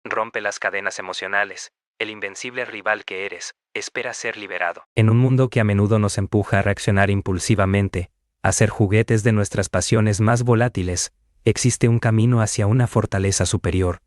Rompe las cadenas emocionales. El invencible rival que eres, espera ser liberado. En un mundo que a menudo nos empuja a reaccionar impulsivamente, a ser juguetes de nuestras pasiones más volátiles, existe un camino hacia una fortaleza superior.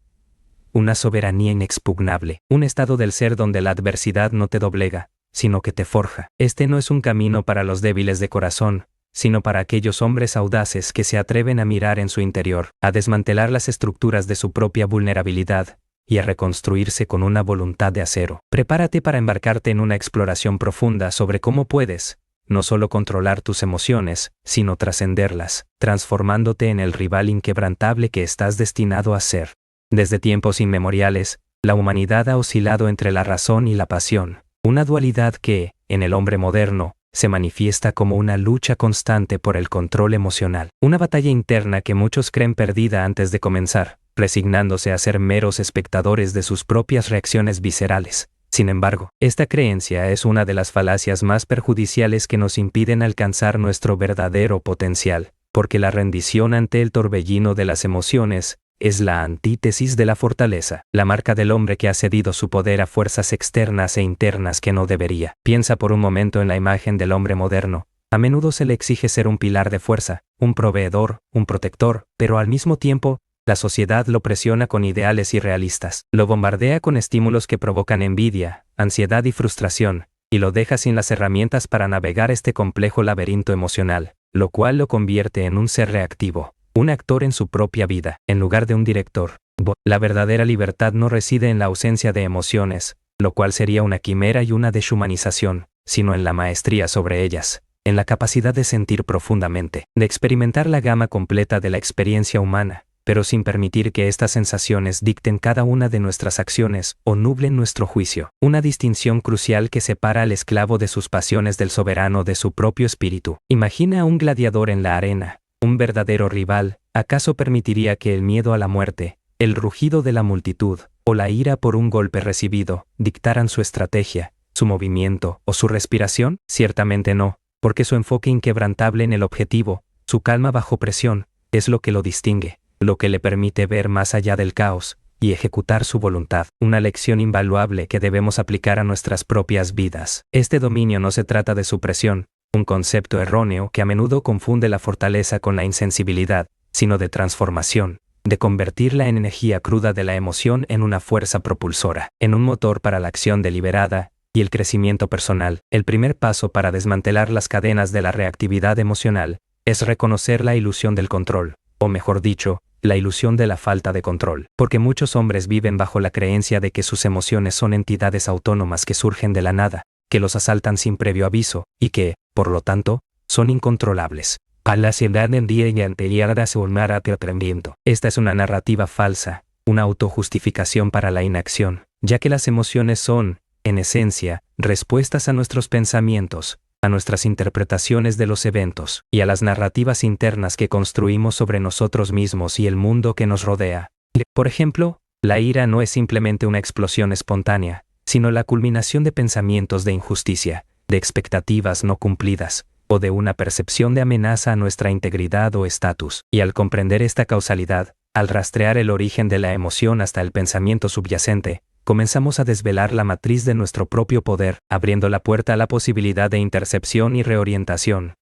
Una soberanía inexpugnable, un estado del ser donde la adversidad no te doblega, sino que te forja. Este no es un camino para los débiles de corazón, sino para aquellos hombres audaces que se atreven a mirar en su interior, a desmantelar las estructuras de su propia vulnerabilidad, y a reconstruirse con una voluntad de acero. Prepárate para embarcarte en una exploración profunda sobre cómo puedes, no solo controlar tus emociones, sino trascenderlas, transformándote en el rival inquebrantable que estás destinado a ser. Desde tiempos inmemoriales, la humanidad ha oscilado entre la razón y la pasión, una dualidad que, en el hombre moderno, se manifiesta como una lucha constante por el control emocional, una batalla interna que muchos creen perdida antes de comenzar, resignándose a ser meros espectadores de sus propias reacciones viscerales. Sin embargo, esta creencia es una de las falacias más perjudiciales que nos impiden alcanzar nuestro verdadero potencial, porque la rendición ante el torbellino de las emociones es la antítesis de la fortaleza, la marca del hombre que ha cedido su poder a fuerzas externas e internas que no debería. Piensa por un momento en la imagen del hombre moderno. A menudo se le exige ser un pilar de fuerza, un proveedor, un protector, pero al mismo tiempo, la sociedad lo presiona con ideales irrealistas, lo bombardea con estímulos que provocan envidia, ansiedad y frustración, y lo deja sin las herramientas para navegar este complejo laberinto emocional, lo cual lo convierte en un ser reactivo, un actor en su propia vida, en lugar de un director. La verdadera libertad no reside en la ausencia de emociones, lo cual sería una quimera y una deshumanización, sino en la maestría sobre ellas, en la capacidad de sentir profundamente, de experimentar la gama completa de la experiencia humana, pero sin permitir que estas sensaciones dicten cada una de nuestras acciones o nublen nuestro juicio. Una distinción crucial que separa al esclavo de sus pasiones del soberano de su propio espíritu. Imagina a un gladiador en la arena. Un verdadero rival, ¿acaso permitiría que el miedo a la muerte, el rugido de la multitud, o la ira por un golpe recibido, dictaran su estrategia, su movimiento o su respiración? Ciertamente no, porque su enfoque inquebrantable en el objetivo, su calma bajo presión, es lo que lo distingue, lo que le permite ver más allá del caos y ejecutar su voluntad. Una lección invaluable que debemos aplicar a nuestras propias vidas. Este dominio no se trata de supresión, un concepto erróneo que a menudo confunde la fortaleza con la insensibilidad, sino de transformación, de convertirla en energía cruda de la emoción en una fuerza propulsora, en un motor para la acción deliberada y el crecimiento personal. El primer paso para desmantelar las cadenas de la reactividad emocional es reconocer la ilusión del control, o mejor dicho, la ilusión de la falta de control, porque muchos hombres viven bajo la creencia de que sus emociones son entidades autónomas que surgen de la nada, que los asaltan sin previo aviso, y que, por lo tanto, son incontrolables. Esta es una narrativa falsa, una autojustificación para la inacción, ya que las emociones son, en esencia, respuestas a nuestros pensamientos, a nuestras interpretaciones de los eventos, y a las narrativas internas que construimos sobre nosotros mismos y el mundo que nos rodea. Por ejemplo, la ira no es simplemente una explosión espontánea, sino la culminación de pensamientos de injusticia, de expectativas no cumplidas, o de una percepción de amenaza a nuestra integridad o estatus. Y al comprender esta causalidad, al rastrear el origen de la emoción hasta el pensamiento subyacente, comenzamos a desvelar la matriz de nuestro propio poder, abriendo la puerta a la posibilidad de intercepción y reorientación.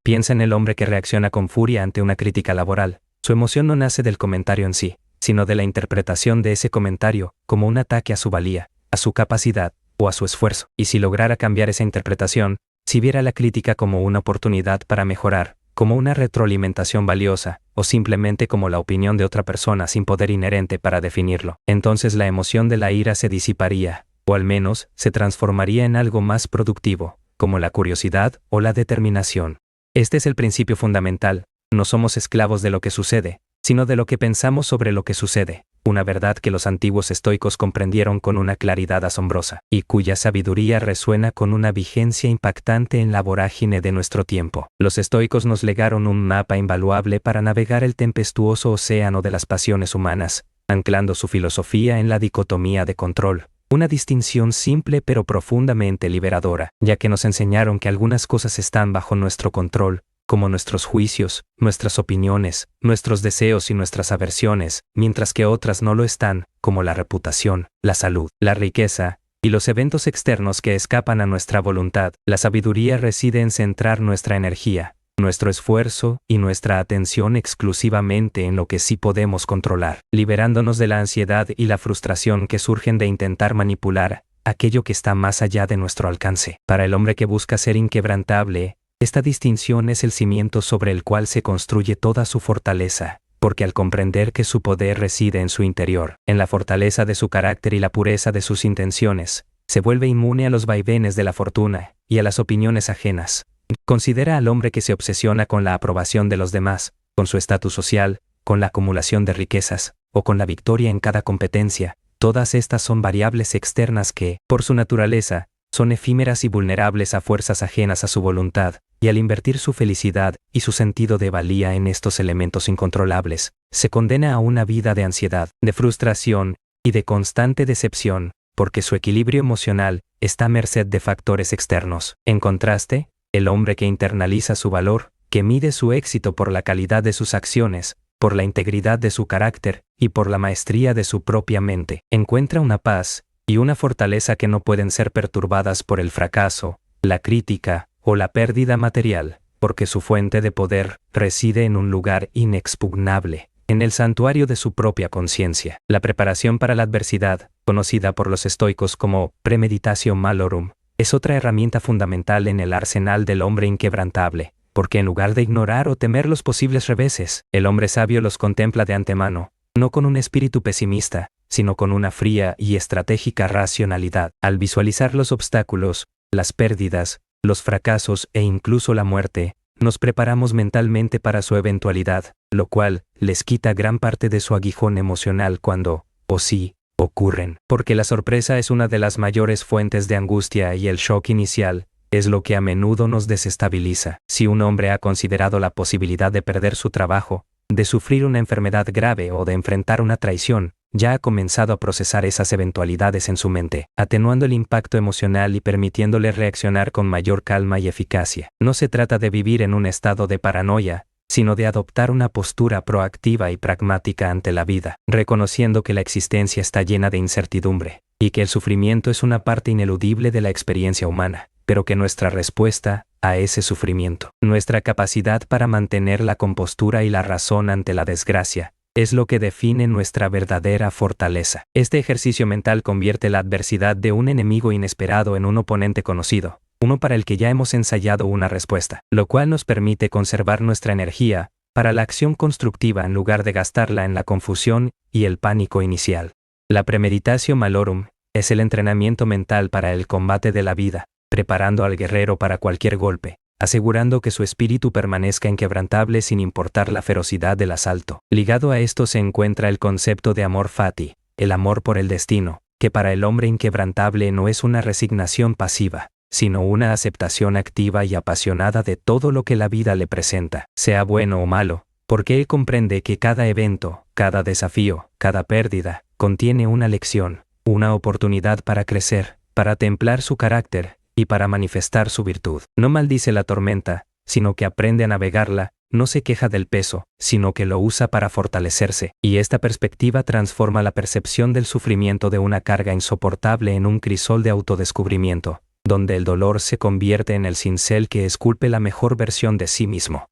Piensa en el hombre que reacciona con furia ante una crítica laboral. Su emoción no nace del comentario en sí, sino de la interpretación de ese comentario como un ataque a su valía, a su capacidad o a su esfuerzo. Y si lograra cambiar esa interpretación, si viera la crítica como una oportunidad para mejorar, como una retroalimentación valiosa, o simplemente como la opinión de otra persona sin poder inherente para definirlo, entonces la emoción de la ira se disiparía, o al menos se transformaría en algo más productivo, como la curiosidad o la determinación. Este es el principio fundamental. No somos esclavos de lo que sucede, sino de lo que pensamos sobre lo que sucede, una verdad que los antiguos estoicos comprendieron con una claridad asombrosa, y cuya sabiduría resuena con una vigencia impactante en la vorágine de nuestro tiempo. Los estoicos nos legaron un mapa invaluable para navegar el tempestuoso océano de las pasiones humanas, anclando su filosofía en la dicotomía de control, una distinción simple pero profundamente liberadora, ya que nos enseñaron que algunas cosas están bajo nuestro control, como nuestros juicios, nuestras opiniones, nuestros deseos y nuestras aversiones, mientras que otras no lo están, como la reputación, la salud, la riqueza, y los eventos externos que escapan a nuestra voluntad. La sabiduría reside en centrar nuestra energía, nuestro esfuerzo y nuestra atención exclusivamente en lo que sí podemos controlar, liberándonos de la ansiedad y la frustración que surgen de intentar manipular aquello que está más allá de nuestro alcance. Para el hombre que busca ser inquebrantable, esta distinción es el cimiento sobre el cual se construye toda su fortaleza, porque al comprender que su poder reside en su interior, en la fortaleza de su carácter y la pureza de sus intenciones, se vuelve inmune a los vaivenes de la fortuna y a las opiniones ajenas. Considera al hombre que se obsesiona con la aprobación de los demás, con su estatus social, con la acumulación de riquezas, o con la victoria en cada competencia. Todas estas son variables externas que, por su naturaleza, son efímeras y vulnerables a fuerzas ajenas a su voluntad, y al invertir su felicidad y su sentido de valía en estos elementos incontrolables, se condena a una vida de ansiedad, de frustración y de constante decepción, porque su equilibrio emocional está a merced de factores externos. En contraste, el hombre que internaliza su valor, que mide su éxito por la calidad de sus acciones, por la integridad de su carácter y por la maestría de su propia mente, encuentra una paz y una fortaleza que no pueden ser perturbadas por el fracaso, la crítica o la pérdida material, porque su fuente de poder reside en un lugar inexpugnable, en el santuario de su propia conciencia. La preparación para la adversidad, conocida por los estoicos como premeditatio malorum, es otra herramienta fundamental en el arsenal del hombre inquebrantable, porque en lugar de ignorar o temer los posibles reveses, el hombre sabio los contempla de antemano, no con un espíritu pesimista, sino con una fría y estratégica racionalidad. Al visualizar los obstáculos, las pérdidas, los fracasos e incluso la muerte, nos preparamos mentalmente para su eventualidad, lo cual les quita gran parte de su aguijón emocional cuando, o sí, ocurren. Porque la sorpresa es una de las mayores fuentes de angustia y el shock inicial es lo que a menudo nos desestabiliza. Si un hombre ha considerado la posibilidad de perder su trabajo, de sufrir una enfermedad grave o de enfrentar una traición, ya ha comenzado a procesar esas eventualidades en su mente, atenuando el impacto emocional y permitiéndole reaccionar con mayor calma y eficacia. No se trata de vivir en un estado de paranoia, sino de adoptar una postura proactiva y pragmática ante la vida, reconociendo que la existencia está llena de incertidumbre, y que el sufrimiento es una parte ineludible de la experiencia humana, pero que nuestra respuesta a ese sufrimiento, nuestra capacidad para mantener la compostura y la razón ante la desgracia, es lo que define nuestra verdadera fortaleza. Este ejercicio mental convierte la adversidad de un enemigo inesperado en un oponente conocido, uno para el que ya hemos ensayado una respuesta, lo cual nos permite conservar nuestra energía para la acción constructiva en lugar de gastarla en la confusión y el pánico inicial. La premeditatio malorum es el entrenamiento mental para el combate de la vida, preparando al guerrero para cualquier golpe, asegurando que su espíritu permanezca inquebrantable sin importar la ferocidad del asalto. Ligado a esto se encuentra el concepto de amor fati, el amor por el destino, que para el hombre inquebrantable no es una resignación pasiva, sino una aceptación activa y apasionada de todo lo que la vida le presenta, sea bueno o malo, porque él comprende que cada evento, cada desafío, cada pérdida, contiene una lección, una oportunidad para crecer, para templar su carácter y para manifestar su virtud. No maldice la tormenta, sino que aprende a navegarla, no se queja del peso, sino que lo usa para fortalecerse, y esta perspectiva transforma la percepción del sufrimiento de una carga insoportable en un crisol de autodescubrimiento, donde el dolor se convierte en el cincel que esculpe la mejor versión de sí mismo.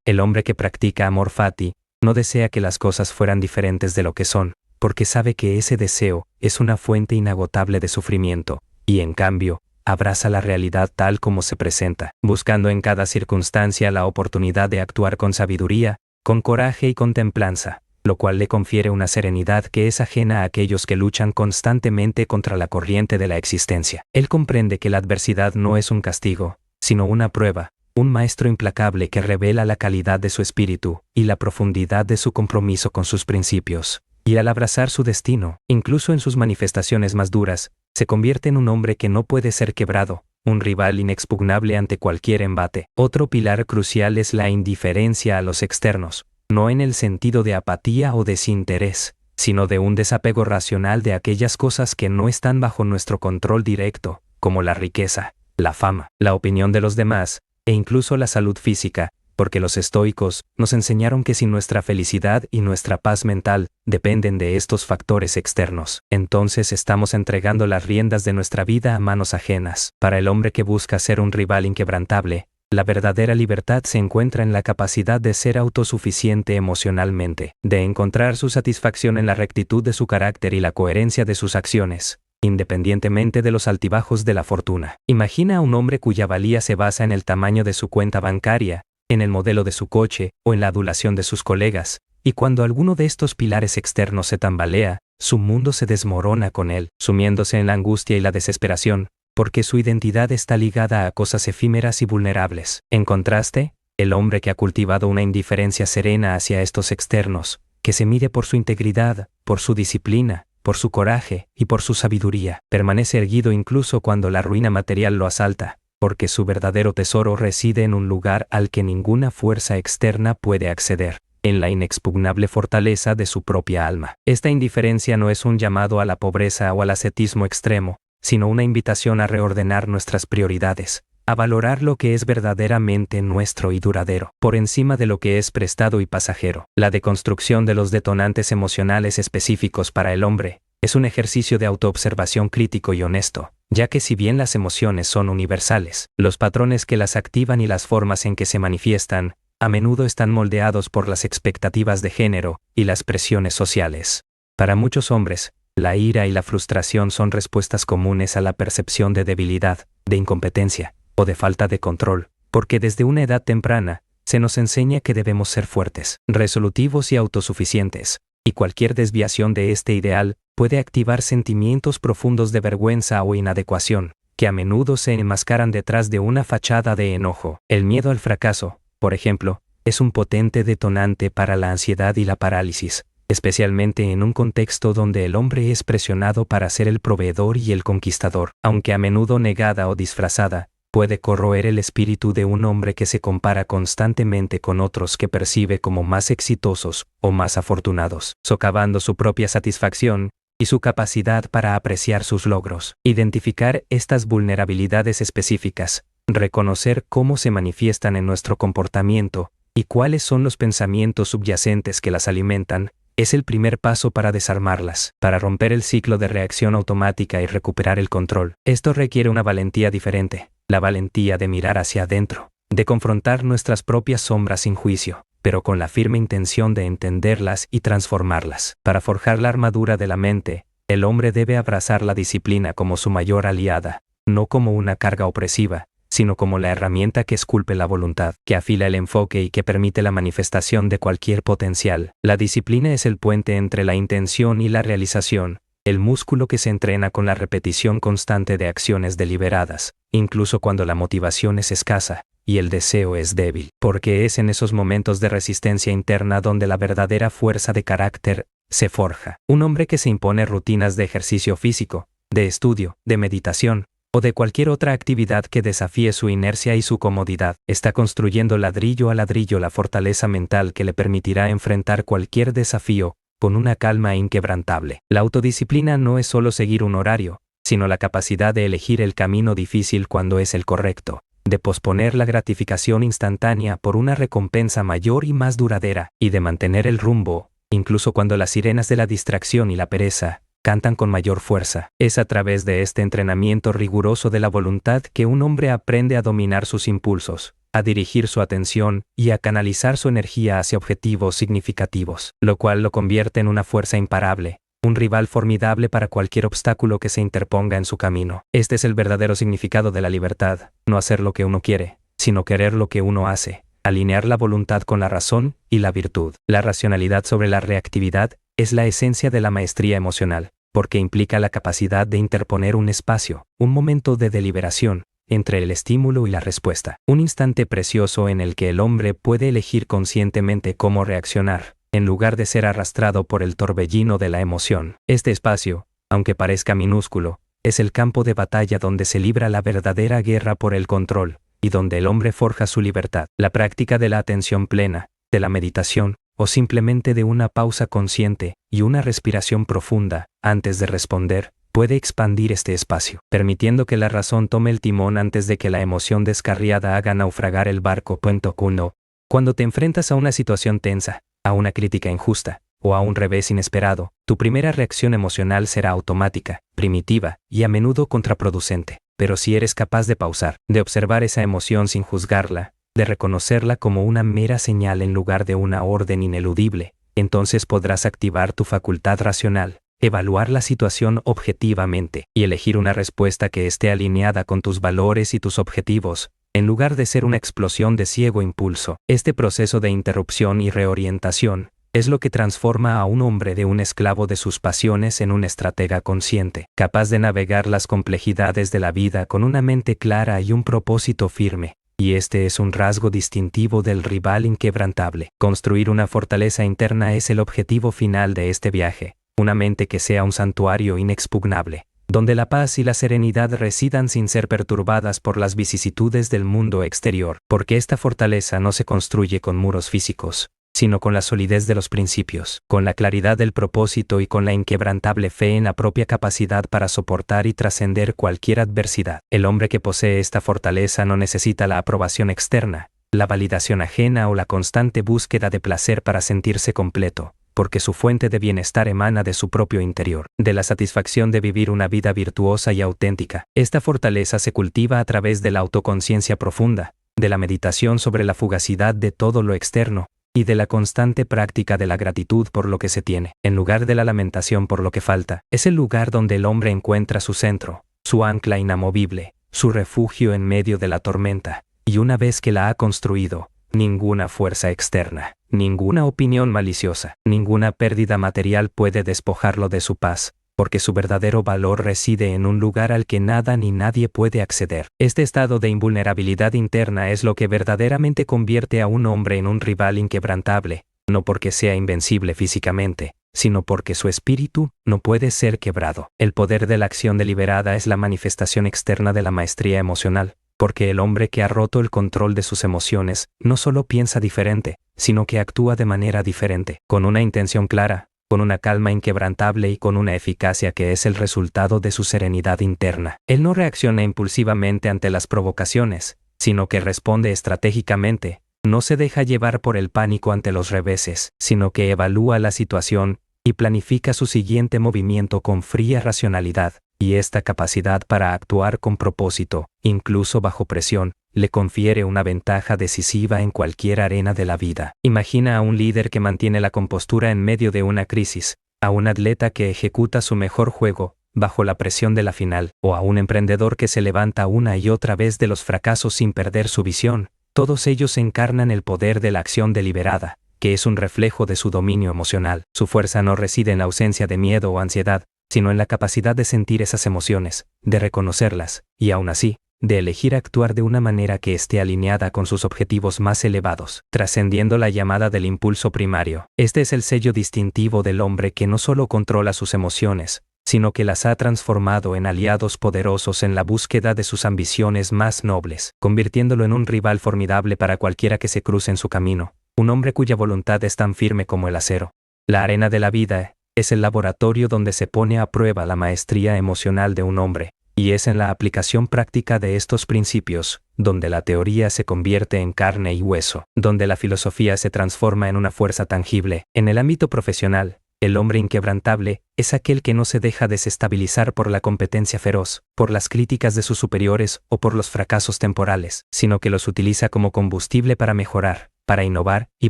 El hombre que practica amor fati no desea que las cosas fueran diferentes de lo que son, porque sabe que ese deseo es una fuente inagotable de sufrimiento, y en cambio, abraza la realidad tal como se presenta, buscando en cada circunstancia la oportunidad de actuar con sabiduría, con coraje y con templanza, lo cual le confiere una serenidad que es ajena a aquellos que luchan constantemente contra la corriente de la existencia. Él comprende que la adversidad no es un castigo, sino una prueba, un maestro implacable que revela la calidad de su espíritu y la profundidad de su compromiso con sus principios. Y al abrazar su destino, incluso en sus manifestaciones más duras, se convierte en un hombre que no puede ser quebrado, un rival inexpugnable ante cualquier embate. Otro pilar crucial es la indiferencia a los externos, no en el sentido de apatía o desinterés, sino de un desapego racional de aquellas cosas que no están bajo nuestro control directo, como la riqueza, la fama, la opinión de los demás, e incluso la salud física, porque los estoicos nos enseñaron que si nuestra felicidad y nuestra paz mental dependen de estos factores externos, entonces estamos entregando las riendas de nuestra vida a manos ajenas. Para el hombre que busca ser un rival inquebrantable, la verdadera libertad se encuentra en la capacidad de ser autosuficiente emocionalmente, de encontrar su satisfacción en la rectitud de su carácter y la coherencia de sus acciones, independientemente de los altibajos de la fortuna. Imagina a un hombre cuya valía se basa en el tamaño de su cuenta bancaria, en el modelo de su coche o en la adulación de sus colegas, y cuando alguno de estos pilares externos se tambalea, su mundo se desmorona con él, sumiéndose en la angustia y la desesperación, porque su identidad está ligada a cosas efímeras y vulnerables. En contraste, el hombre que ha cultivado una indiferencia serena hacia estos externos, que se mide por su integridad, por su disciplina, por su coraje y por su sabiduría, permanece erguido incluso cuando la ruina material lo asalta, porque su verdadero tesoro reside en un lugar al que ninguna fuerza externa puede acceder, en la inexpugnable fortaleza de su propia alma. Esta indiferencia no es un llamado a la pobreza o al ascetismo extremo, sino una invitación a reordenar nuestras prioridades, a valorar lo que es verdaderamente nuestro y duradero, por encima de lo que es prestado y pasajero. La deconstrucción de los detonantes emocionales específicos para el hombre es un ejercicio de autoobservación crítico y honesto, ya que si bien las emociones son universales, los patrones que las activan y las formas en que se manifiestan, a menudo están moldeados por las expectativas de género y las presiones sociales. Para muchos hombres, la ira y la frustración son respuestas comunes a la percepción de debilidad, de incompetencia o de falta de control, porque desde una edad temprana se nos enseña que debemos ser fuertes, resolutivos y autosuficientes, y cualquier desviación de este ideal puede activar sentimientos profundos de vergüenza o inadecuación, que a menudo se enmascaran detrás de una fachada de enojo. El miedo al fracaso, por ejemplo, es un potente detonante para la ansiedad y la parálisis, especialmente en un contexto donde el hombre es presionado para ser el proveedor y el conquistador. Aunque a menudo negada o disfrazada, puede corroer el espíritu de un hombre que se compara constantemente con otros que percibe como más exitosos o más afortunados, socavando su propia satisfacción y su capacidad para apreciar sus logros. Identificar estas vulnerabilidades específicas, reconocer cómo se manifiestan en nuestro comportamiento y cuáles son los pensamientos subyacentes que las alimentan, es el primer paso para desarmarlas, para romper el ciclo de reacción automática y recuperar el control. Esto requiere una valentía diferente, la valentía de mirar hacia adentro, de confrontar nuestras propias sombras sin juicio, pero con la firme intención de entenderlas y transformarlas. Para forjar la armadura de la mente, el hombre debe abrazar la disciplina como su mayor aliada, no como una carga opresiva, sino como la herramienta que esculpe la voluntad, que afila el enfoque y que permite la manifestación de cualquier potencial. La disciplina es el puente entre la intención y la realización, el músculo que se entrena con la repetición constante de acciones deliberadas, incluso cuando la motivación es escasa y el deseo es débil, porque es en esos momentos de resistencia interna donde la verdadera fuerza de carácter se forja. Un hombre que se impone rutinas de ejercicio físico, de estudio, de meditación, o de cualquier otra actividad que desafíe su inercia y su comodidad, está construyendo ladrillo a ladrillo la fortaleza mental que le permitirá enfrentar cualquier desafío con una calma inquebrantable. La autodisciplina no es solo seguir un horario, sino la capacidad de elegir el camino difícil cuando es el correcto, de posponer la gratificación instantánea por una recompensa mayor y más duradera, y de mantener el rumbo, incluso cuando las sirenas de la distracción y la pereza cantan con mayor fuerza. Es a través de este entrenamiento riguroso de la voluntad que un hombre aprende a dominar sus impulsos, a dirigir su atención y a canalizar su energía hacia objetivos significativos, lo cual lo convierte en una fuerza imparable, un rival formidable para cualquier obstáculo que se interponga en su camino. Este es el verdadero significado de la libertad, no hacer lo que uno quiere, sino querer lo que uno hace, alinear la voluntad con la razón y la virtud. La racionalidad sobre la reactividad es la esencia de la maestría emocional, porque implica la capacidad de interponer un espacio, un momento de deliberación, entre el estímulo y la respuesta. Un instante precioso en el que el hombre puede elegir conscientemente cómo reaccionar, en lugar de ser arrastrado por el torbellino de la emoción. Este espacio, aunque parezca minúsculo, es el campo de batalla donde se libra la verdadera guerra por el control, y donde el hombre forja su libertad. La práctica de la atención plena, de la meditación, o simplemente de una pausa consciente y una respiración profunda antes de responder, puede expandir este espacio, permitiendo que la razón tome el timón antes de que la emoción descarriada haga naufragar el barco. Punto 1. Cuando te enfrentas a una situación tensa, a una crítica injusta, o a un revés inesperado, tu primera reacción emocional será automática, primitiva y a menudo contraproducente. Pero si eres capaz de pausar, de observar esa emoción sin juzgarla, de reconocerla como una mera señal en lugar de una orden ineludible, entonces podrás activar tu facultad racional, evaluar la situación objetivamente y elegir una respuesta que esté alineada con tus valores y tus objetivos, en lugar de ser una explosión de ciego impulso. Este proceso de interrupción y reorientación es lo que transforma a un hombre de un esclavo de sus pasiones en un estratega consciente, capaz de navegar las complejidades de la vida con una mente clara y un propósito firme. Y este es un rasgo distintivo del rival inquebrantable. Construir una fortaleza interna es el objetivo final de este viaje, una mente que sea un santuario inexpugnable, donde la paz y la serenidad residan sin ser perturbadas por las vicisitudes del mundo exterior, porque esta fortaleza no se construye con muros físicos, sino con la solidez de los principios, con la claridad del propósito y con la inquebrantable fe en la propia capacidad para soportar y trascender cualquier adversidad. El hombre que posee esta fortaleza no necesita la aprobación externa, la validación ajena o la constante búsqueda de placer para sentirse completo, porque su fuente de bienestar emana de su propio interior, de la satisfacción de vivir una vida virtuosa y auténtica. Esta fortaleza se cultiva a través de la autoconciencia profunda, de la meditación sobre la fugacidad de todo lo externo, y de la constante práctica de la gratitud por lo que se tiene, en lugar de la lamentación por lo que falta. Es el lugar donde el hombre encuentra su centro, su ancla inamovible, su refugio en medio de la tormenta, y una vez que la ha construido, ninguna fuerza externa, ninguna opinión maliciosa, ninguna pérdida material puede despojarlo de su paz, porque su verdadero valor reside en un lugar al que nada ni nadie puede acceder. Este estado de invulnerabilidad interna es lo que verdaderamente convierte a un hombre en un rival inquebrantable, no porque sea invencible físicamente, sino porque su espíritu no puede ser quebrado. El poder de la acción deliberada es la manifestación externa de la maestría emocional, porque el hombre que ha roto el control de sus emociones no solo piensa diferente, sino que actúa de manera diferente, con una intención clara, con una calma inquebrantable y con una eficacia que es el resultado de su serenidad interna. Él no reacciona impulsivamente ante las provocaciones, sino que responde estratégicamente, no se deja llevar por el pánico ante los reveses, sino que evalúa la situación y planifica su siguiente movimiento con fría racionalidad, y esta capacidad para actuar con propósito, incluso bajo presión, le confiere una ventaja decisiva en cualquier arena de la vida. Imagina a un líder que mantiene la compostura en medio de una crisis, a un atleta que ejecuta su mejor juego, bajo la presión de la final, o a un emprendedor que se levanta una y otra vez de los fracasos sin perder su visión. Todos ellos encarnan el poder de la acción deliberada, que es un reflejo de su dominio emocional. Su fuerza no reside en la ausencia de miedo o ansiedad, sino en la capacidad de sentir esas emociones, de reconocerlas, y aún así, de elegir actuar de una manera que esté alineada con sus objetivos más elevados, trascendiendo la llamada del impulso primario. Este es el sello distintivo del hombre que no solo controla sus emociones, sino que las ha transformado en aliados poderosos en la búsqueda de sus ambiciones más nobles, convirtiéndolo en un rival formidable para cualquiera que se cruce en su camino, un hombre cuya voluntad es tan firme como el acero. La arena de la vida es el laboratorio donde se pone a prueba la maestría emocional de un hombre, y es en la aplicación práctica de estos principios, donde la teoría se convierte en carne y hueso, donde la filosofía se transforma en una fuerza tangible. En el ámbito profesional, el hombre inquebrantable es aquel que no se deja desestabilizar por la competencia feroz, por las críticas de sus superiores o por los fracasos temporales, sino que los utiliza como combustible para mejorar, para innovar y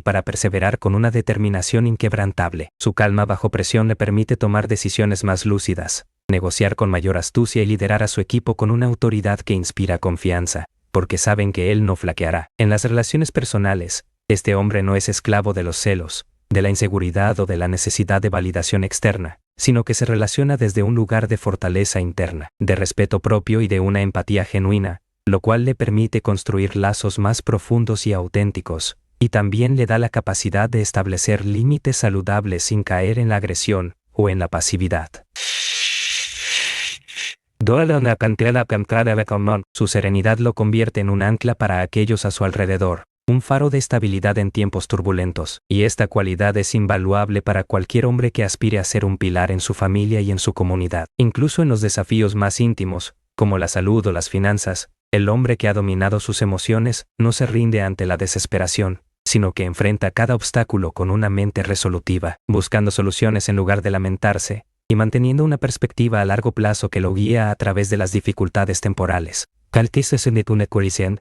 para perseverar con una determinación inquebrantable. Su calma bajo presión le permite tomar decisiones más lúcidas, negociar con mayor astucia y liderar a su equipo con una autoridad que inspira confianza, porque saben que él no flaqueará. En las relaciones personales, este hombre no es esclavo de los celos, de la inseguridad o de la necesidad de validación externa, sino que se relaciona desde un lugar de fortaleza interna, de respeto propio y de una empatía genuina, lo cual le permite construir lazos más profundos y auténticos, y también le da la capacidad de establecer límites saludables sin caer en la agresión o en la pasividad. Su serenidad lo convierte en un ancla para aquellos a su alrededor, un faro de estabilidad en tiempos turbulentos, y esta cualidad es invaluable para cualquier hombre que aspire a ser un pilar en su familia y en su comunidad. Incluso en los desafíos más íntimos, como la salud o las finanzas, el hombre que ha dominado sus emociones no se rinde ante la desesperación, sino que enfrenta cada obstáculo con una mente resolutiva, buscando soluciones en lugar de lamentarse, y manteniendo una perspectiva a largo plazo que lo guía a través de las dificultades temporales.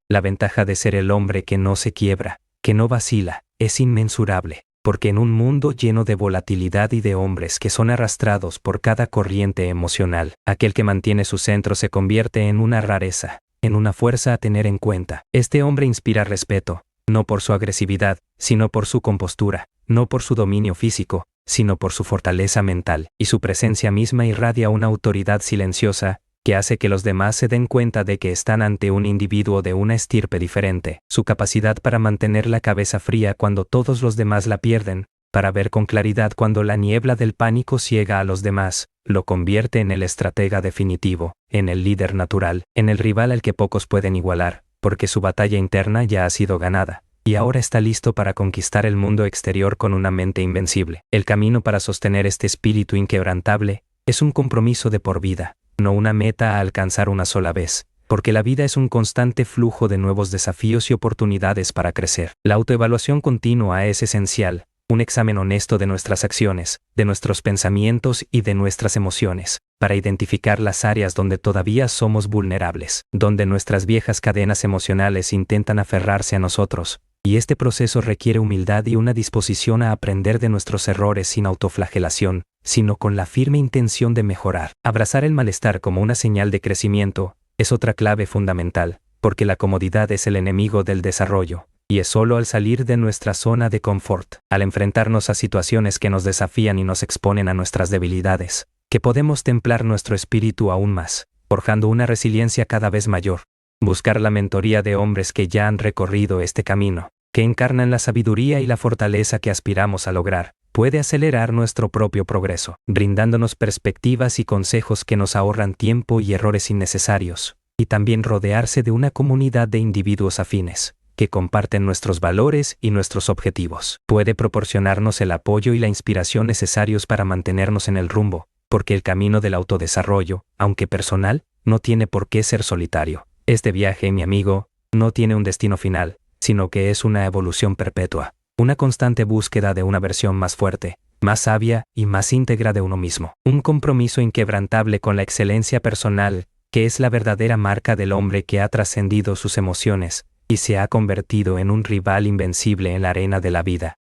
La ventaja de ser el hombre que no se quiebra, que no vacila, es inmensurable, porque en un mundo lleno de volatilidad y de hombres que son arrastrados por cada corriente emocional, aquel que mantiene su centro se convierte en una rareza, en una fuerza a tener en cuenta. Este hombre inspira respeto, no por su agresividad, sino por su compostura, no por su dominio físico, sino por su fortaleza mental, y su presencia misma irradia una autoridad silenciosa, que hace que los demás se den cuenta de que están ante un individuo de una estirpe diferente. Su capacidad para mantener la cabeza fría cuando todos los demás la pierden, para ver con claridad cuando la niebla del pánico ciega a los demás, lo convierte en el estratega definitivo, en el líder natural, en el rival al que pocos pueden igualar, porque su batalla interna ya ha sido ganada, y ahora está listo para conquistar el mundo exterior con una mente invencible. El camino para sostener este espíritu inquebrantable es un compromiso de por vida, no una meta a alcanzar una sola vez, porque la vida es un constante flujo de nuevos desafíos y oportunidades para crecer. La autoevaluación continua es esencial, un examen honesto de nuestras acciones, de nuestros pensamientos y de nuestras emociones, para identificar las áreas donde todavía somos vulnerables, donde nuestras viejas cadenas emocionales intentan aferrarse a nosotros, y este proceso requiere humildad y una disposición a aprender de nuestros errores sin autoflagelación, sino con la firme intención de mejorar. Abrazar el malestar como una señal de crecimiento es otra clave fundamental, porque la comodidad es el enemigo del desarrollo, y es solo al salir de nuestra zona de confort, al enfrentarnos a situaciones que nos desafían y nos exponen a nuestras debilidades, que podemos templar nuestro espíritu aún más, forjando una resiliencia cada vez mayor. Buscar la mentoría de hombres que ya han recorrido este camino, que encarnan la sabiduría y la fortaleza que aspiramos a lograr, puede acelerar nuestro propio progreso, brindándonos perspectivas y consejos que nos ahorran tiempo y errores innecesarios, y también rodearse de una comunidad de individuos afines, que comparten nuestros valores y nuestros objetivos. Puede proporcionarnos el apoyo y la inspiración necesarios para mantenernos en el rumbo, porque el camino del autodesarrollo, aunque personal, no tiene por qué ser solitario. Este viaje, mi amigo, no tiene un destino final, sino que es una evolución perpetua, una constante búsqueda de una versión más fuerte, más sabia y más íntegra de uno mismo. Un compromiso inquebrantable con la excelencia personal, que es la verdadera marca del hombre que ha trascendido sus emociones y se ha convertido en un rival invencible en la arena de la vida.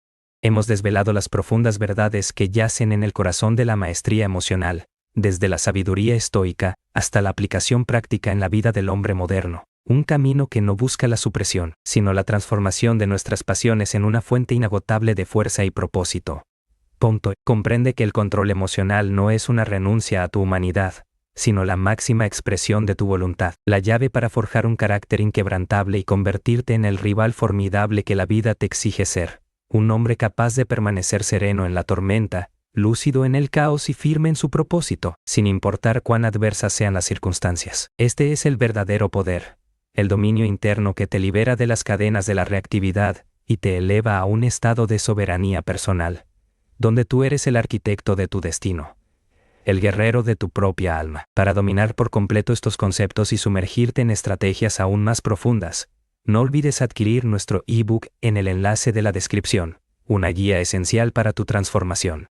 Hemos desvelado las profundas verdades que yacen en el corazón de la maestría emocional, desde la sabiduría estoica hasta la aplicación práctica en la vida del hombre moderno. Un camino que no busca la supresión, sino la transformación de nuestras pasiones en una fuente inagotable de fuerza y propósito. Comprende que el control emocional no es una renuncia a tu humanidad, sino la máxima expresión de tu voluntad, la llave para forjar un carácter inquebrantable y convertirte en el rival formidable que la vida te exige ser. Un hombre capaz de permanecer sereno en la tormenta, lúcido en el caos y firme en su propósito, sin importar cuán adversas sean las circunstancias. Este es el verdadero poder, el dominio interno que te libera de las cadenas de la reactividad y te eleva a un estado de soberanía personal, donde tú eres el arquitecto de tu destino, el guerrero de tu propia alma. Para dominar por completo estos conceptos y sumergirte en estrategias aún más profundas, no olvides adquirir nuestro ebook en el enlace de la descripción, una guía esencial para tu transformación.